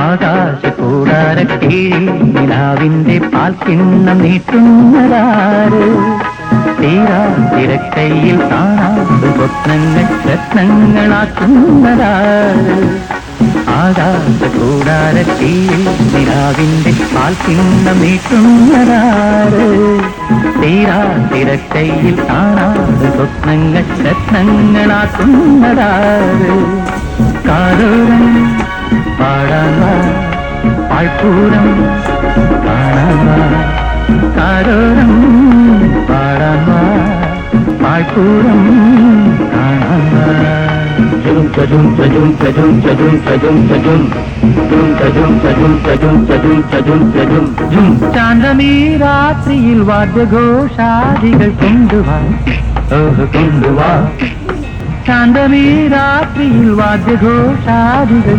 ആകാശകൂടാരക്കീഴിൽ നിലാവിന്റെ പാൽക്കിണ്ണം നീട്ടുന്നതാര്? തീരാതിരക്കൈയിൽ കാണാതെ സ്വപ്നങ്ങൾ രത്നങ്ങളാക്കുന്നതാര്? ആകാശകൂടാരക്കീഴിൽ നിലാവിന്റെ പാൽക്കിണ്ണം നീട്ടുന്നതാര്? തീരാതിരക്കൈയിൽ കാണാതെ സ്വപ്നങ്ങൾ രത്നങ്ങളാക്കുന്നതാര്? കാതോരം പാടാൻ പാഴ്പൂരം കാണാൻ കാതോരം പാടാൻ പാഴ്പൂരം കാണാൻ ചജും ചജും ചജും ചജും ചജും ചജും ചജും ചജും ചജും ചജും ചജും ചജും ചജും ജും. ചാന്തമീ രാത്രിയിൽ വാദ്യഘോഷാദികൾ കൊണ്ടുവാ, കൊണ്ടുവാ. ചാന്തമീ രാത്രിയിൽ വാദ്യഘോഷാദികൾ